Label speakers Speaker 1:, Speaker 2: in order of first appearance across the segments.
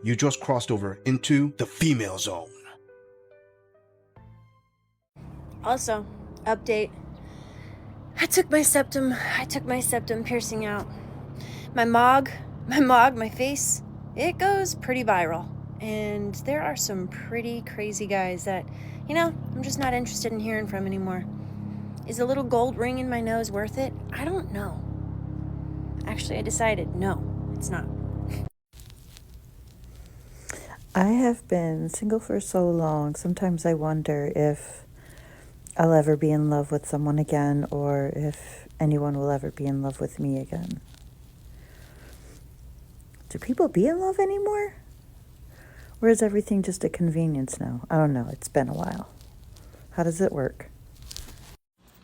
Speaker 1: You just crossed over into the female zone.
Speaker 2: Also, update. I took my septum piercing out. My face, it goes pretty viral. And there are some pretty crazy guys that, I'm just not interested in hearing from anymore. Is a little gold ring in my nose worth it? I don't know. Actually, I decided no, it's not.
Speaker 3: I have been single for so long, sometimes I wonder if I'll ever be in love with someone again, or if anyone will ever be in love with me again. Do people be in love anymore? Or is everything just a convenience now? I don't know, it's been a while. How does it work?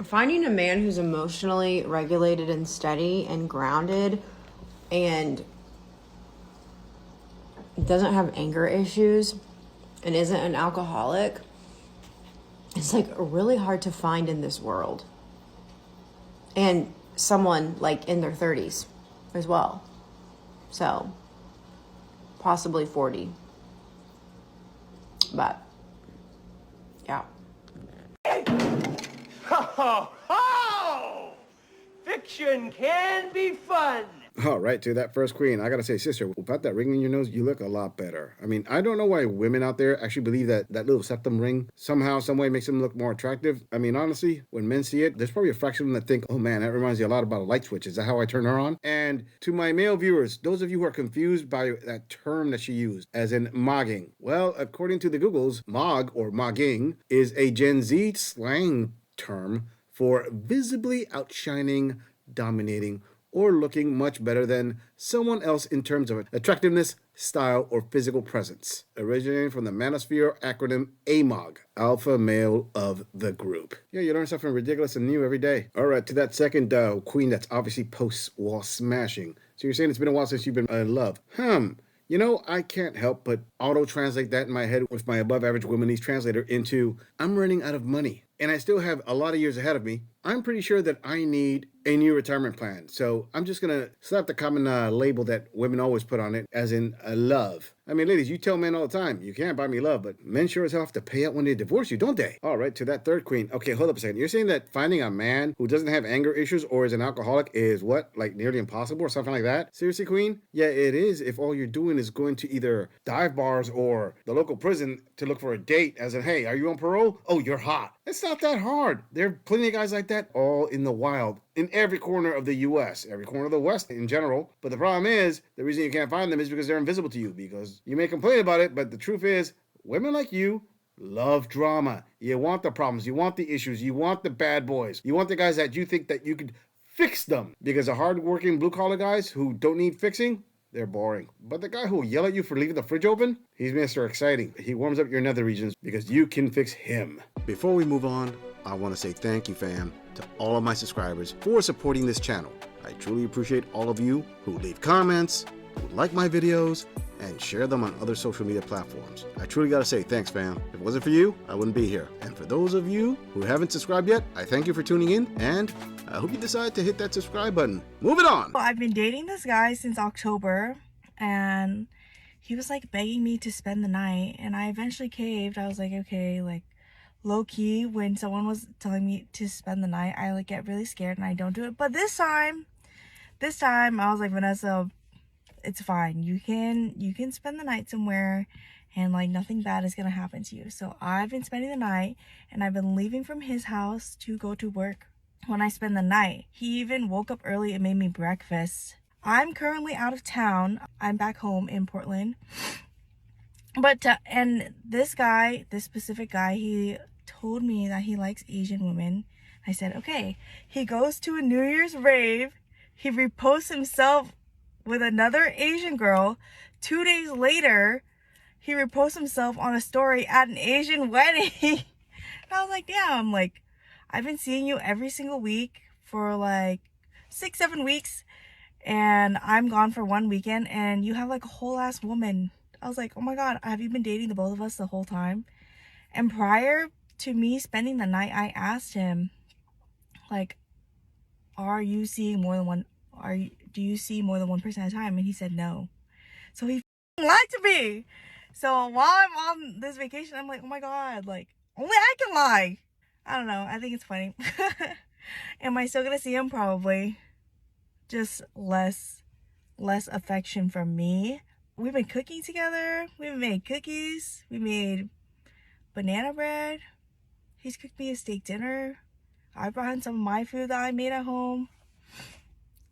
Speaker 4: Finding a man who's emotionally regulated and steady and grounded and doesn't have anger issues and isn't an alcoholic, it's like really hard to find in this world. And someone like in their 30s as well. So possibly 40. But yeah.
Speaker 5: Ho, ho! Fiction can be fun.
Speaker 6: All right, to that first queen, I gotta say, sister, without that ring in your nose, you look a lot better. I mean, I don't know why women out there actually believe that that little septum ring somehow, some way makes them look more attractive. I mean, honestly, when men see it, there's probably a fraction of them that think, oh man, that reminds you a lot about a light switch. Is that how I turn her on? And to my male viewers, those of you who are confused by that term that she used, as in mogging. Well, according to the Googles, mog or mogging is a Gen Z slang term for visibly outshining, dominating, or looking much better than someone else in terms of attractiveness, style, or physical presence. Originating from the manosphere acronym AMOG, alpha male of the group. Yeah, you learn something ridiculous and new every day. All right, to that second queen that's obviously post-wall smashing. So you're saying it's been a while since you've been in love. You know, I can't help but auto-translate that in my head with my above-average womanese translator into, I'm running out of money, and I still have a lot of years ahead of me. I'm pretty sure that I need a new retirement plan. So I'm just going to slap the common label that women always put on it, as in love. I mean, ladies, you tell men all the time, you can't buy me love, but men sure as hell have to pay out when they divorce you, don't they? All right, to that third queen. Okay, hold up a second. You're saying that finding a man who doesn't have anger issues or is an alcoholic is what? Like nearly impossible or something like that? Seriously, queen? Yeah, it is if all you're doing is going to either dive bars or the local prison to look for a date, as in, hey, are you on parole? Oh, you're hot. It's not that hard. There are plenty of guys like that all in the wild, in every corner of the U.S., every corner of the West in general. But the problem is, the reason you can't find them is because they're invisible to you, because you may complain about it, but the truth is, women like you love drama. You want the problems, you want the issues, you want the bad boys, you want the guys that you think that you could fix them, because the hard-working blue-collar guys who don't need fixing, they're boring. But the guy who will yell at you for leaving the fridge open, he's Mr. Exciting. He warms up your nether regions because you can fix him. Before we move on, I want to say thank you, fam, to all of my subscribers for supporting this channel. I truly appreciate all of you who leave comments, who like my videos, and share them on other social media platforms. I truly gotta say thanks, fam. If it wasn't for you, I wouldn't be here. And for those of you who haven't subscribed yet, I thank you for tuning in, and I hope you decide to hit that subscribe button. Moving on!
Speaker 7: Well, I've been dating this guy since October, and he was like begging me to spend the night, and I eventually caved. I was like, okay, like low-key, when someone was telling me to spend the night, I like get really scared and I don't do it. But this time I was like, Vanessa, it's fine. You can spend the night somewhere and like nothing bad is gonna happen to you. So I've been spending the night, and I've been leaving from his house to go to work. When I spend the night, he even woke up early and made me breakfast. I'm currently out of town. I'm back home in Portland. But and this specific guy, he told me that he likes Asian women. I said, okay. He goes to a New Year's rave. He reposts himself with another Asian girl. 2 days later, he reposts himself on a story at an Asian wedding. And I was like, damn, like, I've been seeing you every single week for like 6-7 weeks, and I'm gone for 1 weekend, and you have like a whole ass woman. I was like, oh my god, have you been dating the both of us the whole time? And prior to me spending the night, I asked him, like, are you seeing more than one? Do you see more than one person at a time? And he said no. So he lie to me. So while I'm on this vacation, I'm like, oh my god, like only I can lie. I don't know. I think it's funny. Am I still gonna see him? Probably. Just less affection from me. We've been cooking together. We've made cookies. We made banana bread. He's cooked me a steak dinner. I brought him some of my food that I made at home.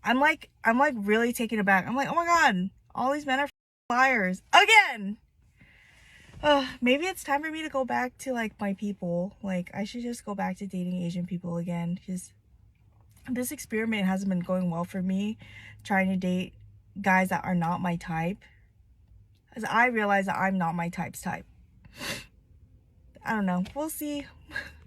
Speaker 7: I'm like really taken aback. I'm like, oh my god, all these men are liars again. Maybe it's time for me to go back to like my people. Like I should just go back to dating Asian people again, because this experiment hasn't been going well for me, trying to date guys that are not my type, as I realize that I'm not my type's type. I don't know. We'll see.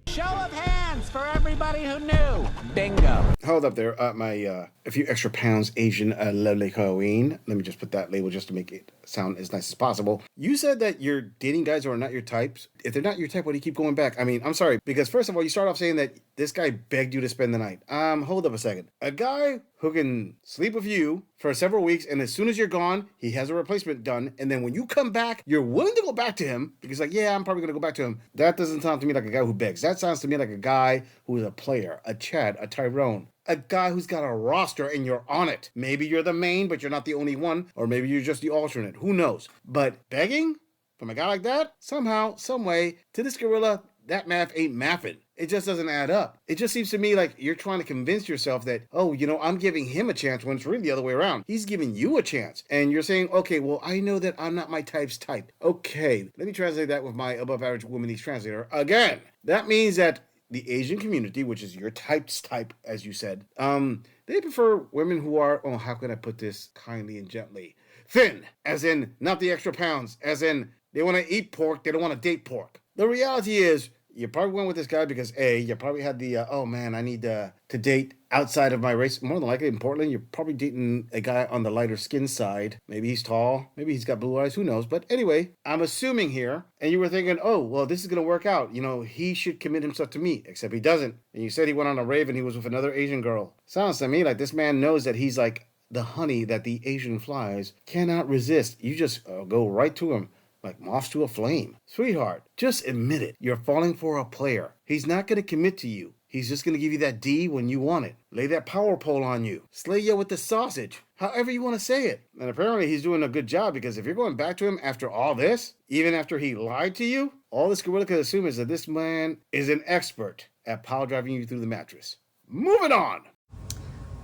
Speaker 8: Show of hands for everybody who knew. Bingo.
Speaker 6: Hold up there. A few extra pounds Asian lovely Halloween. Let me just put that label just to make it sound as nice as possible. You said that you're dating guys who are not your types. If they're not your type, why do you keep going back? I mean, I'm sorry, because first of all, you start off saying that this guy begged you to spend the night. Hold up a second. A guy who can sleep with you for several weeks, and as soon as you're gone, he has a replacement done, and then when you come back, you're willing to go back to him, because like, yeah, I'm probably going to go back to him. That doesn't sound to me like a guy who begs. That sounds to me like a guy who is a player, a Chad, a Tyrone. A guy who's got a roster and you're on it. Maybe you're the main, but you're not the only one. Or maybe you're just the alternate. Who knows? But begging from a guy like that? Somehow, some way, to this gorilla, that math ain't mathing. It just doesn't add up. It just seems to me like you're trying to convince yourself that, oh, you know, I'm giving him a chance when it's really the other way around. He's giving you a chance. And you're saying, okay, well, I know that I'm not my type's type. Okay, let me translate that with my above average womanese translator. Again, that means that the Asian community, which is your type's type, as you said, they prefer women who are, oh, how can I put this kindly and gently? Thin, as in not the extra pounds, as in they want to eat pork, they don't want to date pork. The reality is, you probably went with this guy because A, you probably had the, oh man, I need to date outside of my race. More than likely in Portland, you're probably dating a guy on the lighter skin side. Maybe he's tall, maybe he's got blue eyes, who knows? But anyway, I'm assuming here, and you were thinking, oh, well, this is going to work out. You know, he should commit himself to me, except he doesn't. And you said he went on a rave and he was with another Asian girl. Sounds to me like this man knows that he's like the honey that the Asian flies cannot resist. You just go right to him. Like moths to a flame. Sweetheart, just admit it. You're falling for a player. He's not going to commit to you. He's just going to give you that D when you want it. Lay that power pole on you. Slay you with the sausage. However you want to say it. And apparently he's doing a good job, because if you're going back to him after all this, even after he lied to you, all this gorilla could assume is that this man is an expert at pile driving you through the mattress. Moving on.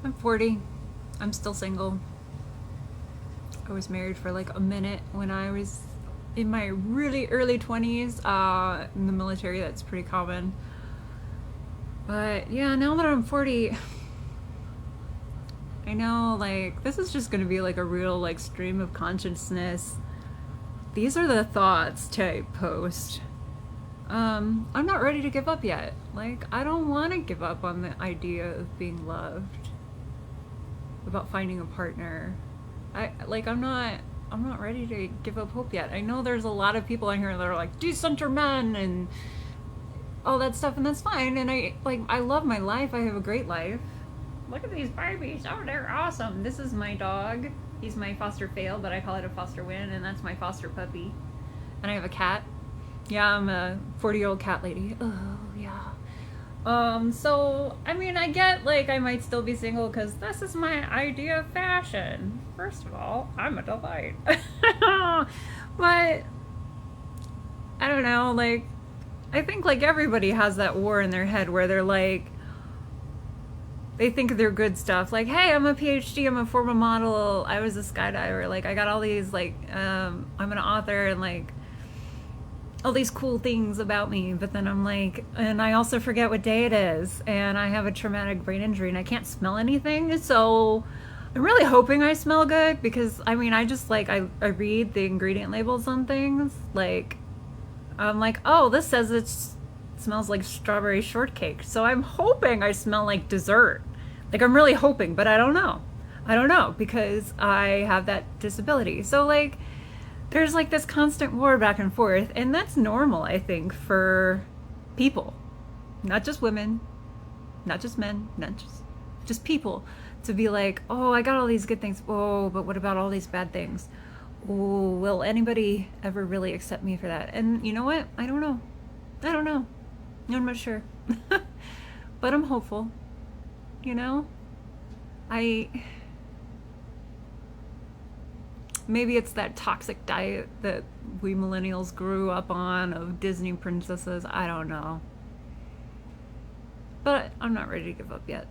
Speaker 9: I'm 40. I'm still single. I was married for like a minute when I was in my really early 20s. In the military, that's pretty common. But yeah, now that I'm 40, I know like this is just gonna be like a real like stream of consciousness. These are the thoughts type post. I'm not ready to give up yet. Like, I don't want to give up on the idea of being loved, about finding a partner. I'm not ready to give up hope yet. I know there's a lot of people in here that are like, decenter men and all that stuff, and that's fine. And I love my life. I have a great life. Look at these babies. Oh, they're awesome. This is my dog. He's my foster fail, but I call it a foster win, and that's my foster puppy. And I have a cat. Yeah, I'm a 40-year-old cat lady. Oh, yeah. So, I mean, I get, like, I might still be single because this is my idea of fashion. First of all, I'm a delight. But, I don't know, like, I think, like, everybody has that war in their head where they're, like, they think they're good stuff. Like, hey, I'm a PhD, I'm a former model, I was a skydiver, like, I got all these, like, I'm an author and, like, all these cool things about me, but then I'm like, and I also forget what day it is, and I have a traumatic brain injury and I can't smell anything, so I'm really hoping I smell good, because I mean, I just like, I read the ingredient labels on things, like, I'm like, oh, this says it smells like strawberry shortcake, so I'm hoping I smell like dessert. Like, I'm really hoping, but I don't know, because I have that disability. So like, there's like this constant war back and forth, and that's normal, I think, for people, not just women, not just men, not just people, to be like, oh, I got all these good things, oh, but what about all these bad things? Ooh, will anybody ever really accept me for that? And you know what? I don't know. I'm not sure. But I'm hopeful. You know? Maybe it's that toxic diet that we millennials grew up on of Disney princesses. I don't know. But I'm not ready to give up yet.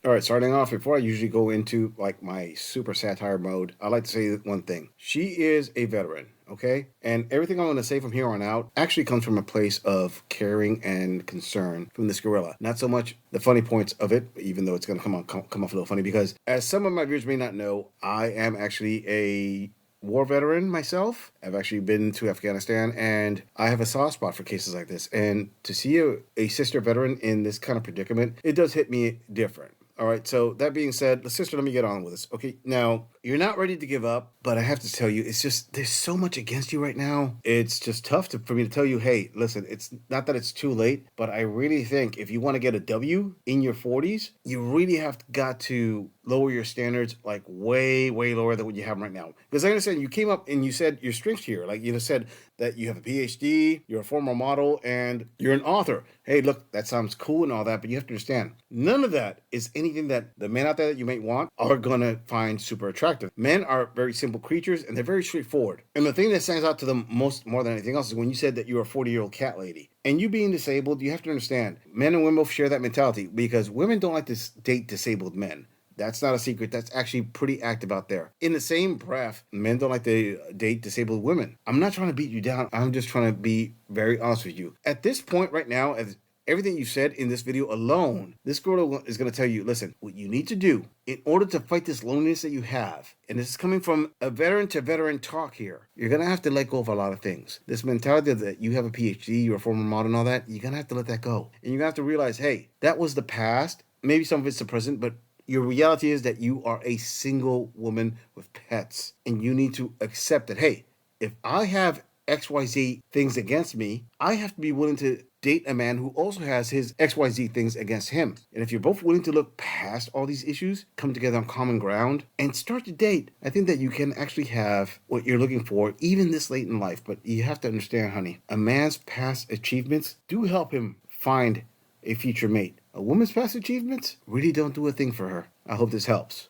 Speaker 6: All right, starting off, before I usually go into like my super satire mode, I like to say one thing. She is a veteran, okay? And everything I'm going to say from here on out actually comes from a place of caring and concern from this gorilla. Not so much the funny points of it, even though it's going to come off a little funny, because as some of my viewers may not know, I am actually a war veteran myself. I've actually been to Afghanistan, and I have a soft spot for cases like this. And to see a sister veteran in this kind of predicament, it does hit me different. All right, so that being said, sister, let me get on with this. Okay, now, you're not ready to give up, but I have to tell you, it's just, there's so much against you right now. It's just tough for me to tell you, hey, listen, it's not that it's too late, but I really think if you want to get a W in your 40s, you really have got to lower your standards like way, way lower than what you have right now. Because I understand you came up and you said your strengths here. Like you just said that you have a PhD, you're a former model, and you're an author. Hey, look, that sounds cool and all that, but you have to understand, none of that is anything that the men out there that you may want are going to find super attractive. Men are very simple creatures, and they're very straightforward. And the thing that stands out to them more than anything else is when you said that you're a 40-year-old cat lady. And you being disabled, you have to understand, men and women both share that mentality because women don't like to date disabled men. That's not a secret. That's actually pretty active out there. In the same breath, men don't like to date disabled women. I'm not trying to beat you down. I'm just trying to be very honest with you. At this point right now, as everything you said in this video alone, this girl is going to tell you, listen, what you need to do in order to fight this loneliness that you have, and this is coming from a veteran to veteran talk here, you're going to have to let go of a lot of things. This mentality that you have a PhD, you're a former model and all that, you're going to have to let that go. And you're going to have to realize, hey, that was the past. Maybe some of it's the present, but your reality is that you are a single woman with pets, and you need to accept that, hey, if I have XYZ things against me, I have to be willing to date a man who also has his XYZ things against him. And if you're both willing to look past all these issues, come together on common ground, and start to date, I think that you can actually have what you're looking for, even this late in life. But you have to understand, honey, a man's past achievements do help him find a future mate. A woman's past achievements really don't do a thing for her. I hope this helps.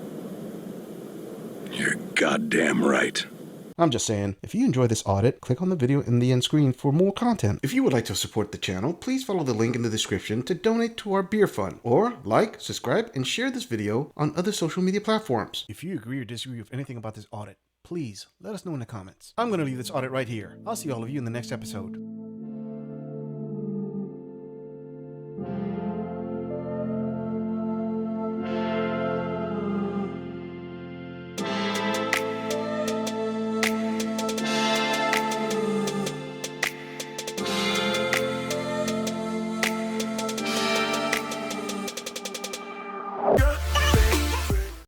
Speaker 1: You're goddamn right. I'm just saying, if you enjoy this audit, click on the video in the end screen for more content. If you would like to support the channel, please follow the link in the description to donate to our beer fund, or like, subscribe, and share this video on other social media platforms. If you agree or disagree with anything about this audit, please let us know in the comments. I'm going to leave this audit right here. I'll see all of you in the next episode.